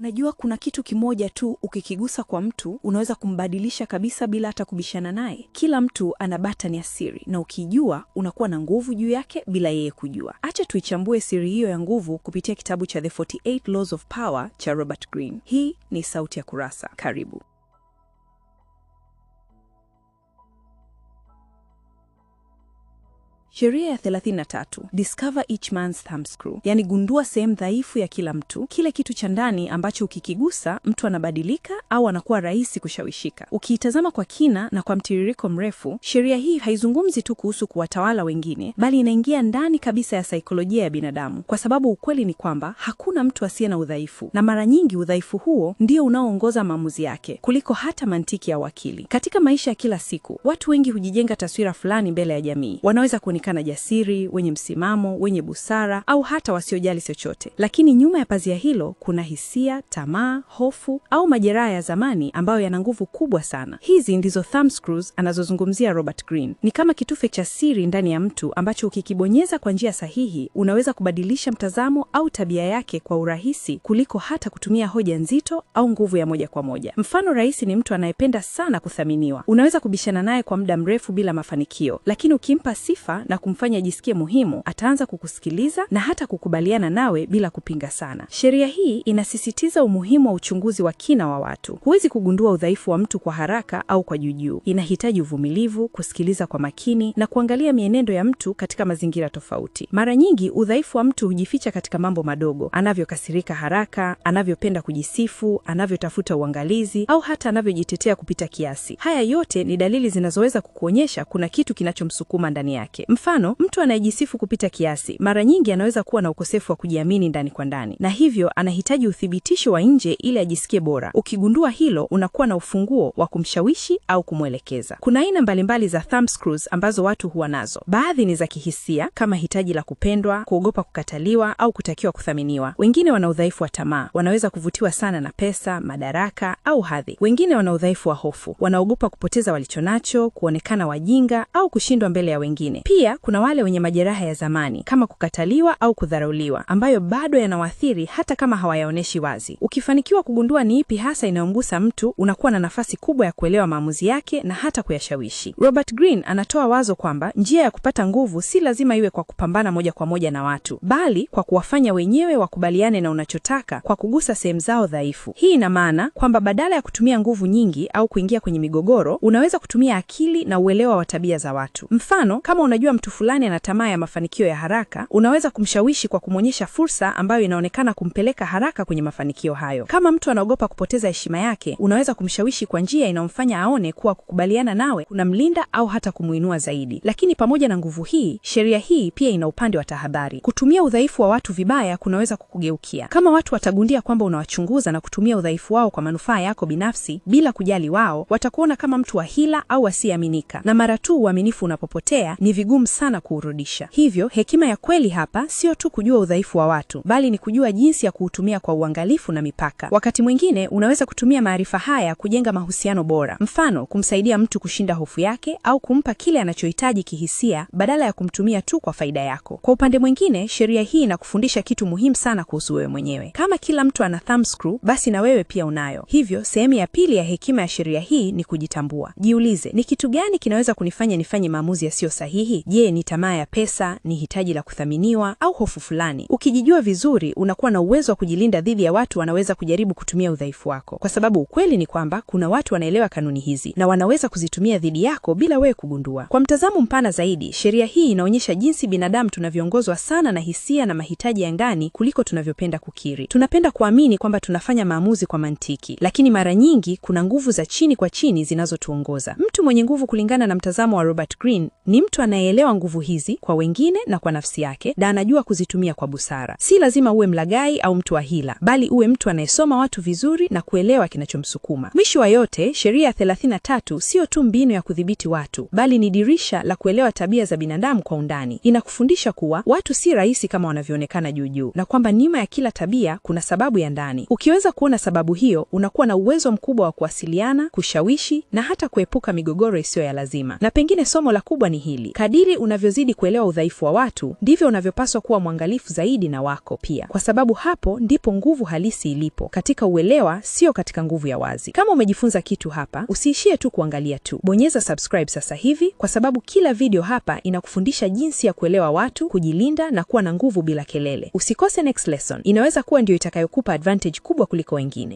Unajua kuna kitu kimoja tu ukikigusa kwa mtu unaweza kumbadilisha kabisa bila hata kubishana naye. Kila mtu ana button ya siri na ukijua unakuwa na nguvu juu yake bila yeye kujua. Acha tuichambue siri hiyo ya nguvu kupitia kitabu cha The 48 Laws of Power cha Robert Greene. Hii ni Sauti ya Kurasa. Karibu. Sheria ya 33, discover each man's thumbscrew. Yani gundua sehemu dhaifu ya kila mtu, kile kitu cha ndani ambacho ukikigusa mtu anabadilika au anakuwa rahisi kushawishika. Ukiitazama kwa kina na kwa mtiririko mrefu, sheria hii haizungumzi tu kuhusu kuwatawala wengine, bali inaingia ndani kabisa ya saikolojia ya binadamu. Kwa sababu ukweli ni kwamba hakuna mtu asiye na udhaifu, na mara nyingi udhaifu huo ndio unaoongoza maamuzi yake kuliko hata mantiki ya wakili. Katika maisha ya kila siku, watu wengi hujijenga taswira fulani mbele ya jamii. Wanaweza kuonekana jasiri, wenye msimamo, wenye busara au hata wasiojali chochote. Lakini nyuma ya pazia hilo kuna hisia, tamaa, hofu au majeraha ya zamani ambayo yana nguvu kubwa sana. Hizi ndizo thumbscrews anazozungumzia Robert Greene. Ni kama kitufe cha siri ndani ya mtu ambacho ukikibonyeza kwa njia sahihi unaweza kubadilisha mtazamo au tabia yake kwa urahisi kuliko hata kutumia hoja nzito au nguvu ya moja kwa moja. Mfano rahisi ni mtu anayependa sana kuthaminiwa. Unaweza kubishana naye kwa muda mrefu bila mafanikio, lakini ukimpa sifa na kumfanya jisikie muhimu, ataanza kukusikiliza na hata kukubaliana nawe bila kupinga sana. Sheria hii inasisitiza umuhimu wa uchunguzi wa kina wa watu. Huwezi kugundua udhaifu wa mtu kwa haraka au kwa juujuu. Inahitaji uvumilivu, kusikiliza kwa makini na kuangalia mienendo ya mtu katika mazingira tofauti. Mara nyingi udhaifu wa mtu hujificha katika mambo madogo: anavyokasirika haraka, anavyopenda kujisifu, anavyotafuta uangalizi au hata anavyojitetea kupita kiasi. Haya yote ni dalili zinazoweza kukuonyesha kuna kitu kinachomsukuma ndani yake. Mfano, mtu anayejisifu kupita kiasi mara nyingi anaweza kuwa na ukosefu wa kujiamini ndani kwa ndani, na hivyo anahitaji uthibitisho wa nje ili ajisikie bora. Ukigundua hilo, unakuwa na ufunguo wa kumshawishi au kumwelekeza. Kuna aina mbalimbali za thumbscrews ambazo watu huwa nazo. Baadhi ni za kihisia kama hitaji la kupendwa, kuogopa kukataliwa au kutakiwa kuthaminiwa. Wengine wana udhaifu wa tamaa, wanaweza kuvutiwa sana na pesa, madaraka au hadhi. Wengine wana udhaifu wa hofu, wanaogopa kupoteza walichonacho, kuonekana wajinga au kushindwa mbele ya wengine. Pia kuna wale wenye majeraha ya zamani kama kukataliwa au kudharauliwa, ambayo bado yanawaathiri hata kama hawayaoneshi wazi. Ukifanikiwa kugundua ni ipi hasa inayomgusa mtu, unakuwa na nafasi kubwa ya kuelewa maamuzi yake na hata kuyashawishi. Robert Greene anatoa wazo kwamba njia ya kupata nguvu si lazima iwe kwa kupambana moja kwa moja na watu, bali kwa kuwafanya wenyewe wakubaliane na unachotaka kwa kugusa sehemu zao dhaifu. Hii ina maana kwamba badala ya kutumia nguvu nyingi au kuingia kwenye migogoro, unaweza kutumia akili na uelewa wa tabia za watu. Mfano, kama unajua mtu fulani ana tamaa ya mafanikio ya haraka, unaweza kumshawishi kwa kumwonyesha fursa ambayo inaonekana kumpeleka haraka kwenye mafanikio hayo. Kama mtu anaogopa kupoteza heshima yake, unaweza kumshawishi kwa njia inayomfanya aone kuwa kukubaliana nawe kunamlinda au hata kumuinua zaidi. Lakini pamoja na nguvu hii, sheria hii pia ina upande wa tahadhari. Kutumia udhaifu wa watu vibaya kunaweza kukugeukia. Kama watu watagundia kwamba unawachunguza na kutumia udhaifu wao kwa manufaa yako binafsi bila kujali wao, watakuona kama mtu wa hila au asiyeaminika. Na mara tu uaminifu unapopotea, ni vigumu sana kuurudisha. Hivyo, hekima ya kweli hapa sio tu kujua udhaifu wa watu, bali ni kujua jinsi ya kuutumia kwa uangalifu na mipaka. Wakati mwingine, unaweza kutumia maarifa haya kujenga mahusiano bora. Mfano, kumsaidia mtu kushinda hofu yake au kumpa kile anachohitaji kihisia badala ya kumtumia tu kwa faida yako. Kwa upande mwingine, sheria hii inakufundisha kitu muhimu sana kuhusu wewe mwenyewe. Kama kila mtu ana thumbscrew, basi na wewe pia unayo. Hivyo, sehemu ya pili ya hekima ya sheria hii ni kujitambua. Jiulize, ni kitu gani kinaweza kunifanya nifanye maamuzi yasiyo sahihi? Je, ni tamaa ya pesa, ni hitaji la kuthaminiwa au hofu fulani? Ukijijua vizuri, unakuwa na uwezo wa kujilinda dhidi ya watu wanaweza kujaribu kutumia udhaifu wako. Kwa sababu ukweli ni kwamba kuna watu wanaelewa kanuni hizi na wanaweza kuzitumia dhidi yako bila wewe kugundua. Kwa mtazamo mpana zaidi, sheria hii inaonyesha jinsi binadamu tunavyoongozwa sana na hisia na mahitaji ya ndani kuliko tunavyopenda kukiri. Tunapenda kuamini kwamba tunafanya maamuzi kwa mantiki, lakini mara nyingi kuna nguvu za chini kwa chini zinazotuongoza. Mtu mwenye nguvu kulingana na mtazamo wa Robert Greene ni mtu anayeelewa nguvu hizi kwa wengine na kwa nafsi yake, na anajua kuzitumia kwa busara. Si lazima uwe mlaghai au mtu wa hila, bali uwe mtu anayesoma watu vizuri na kuelewa kinachomsukuma. Mwisho wa yote, sheria ya 33 sio tu mbinu ya kudhibiti watu, bali ni dirisha la kuelewa tabia za binadamu kwa undani. Inakufundisha kuwa watu si rahisi kama wanavyoonekana juu juu, na kwamba nyuma ya kila tabia kuna sababu ya ndani. Ukiweza kuona sababu hiyo, unakuwa na uwezo mkubwa wa kuwasiliana, kushawishi na hata kuepuka migogoro isiyo ya lazima. Na pengine somo la kubwa ni hili: kadiri Kadiri unavyozidi kuelewa udhaifu wa watu, ndivyo unavyopaswa kuwa mwangalifu zaidi na wako pia. Kwa sababu hapo ndipo nguvu halisi ilipo, katika uelewa, sio katika nguvu ya wazi. Kama umejifunza kitu hapa, usiishie tu kuangalia tu. Bonyeza subscribe sasa hivi, kwa sababu kila video hapa inakufundisha jinsi ya kuelewa watu, kujilinda na kuwa na nguvu bila kelele. Usikose next lesson. Inaweza kuwa ndio itakayokupa advantage kubwa kuliko wengine.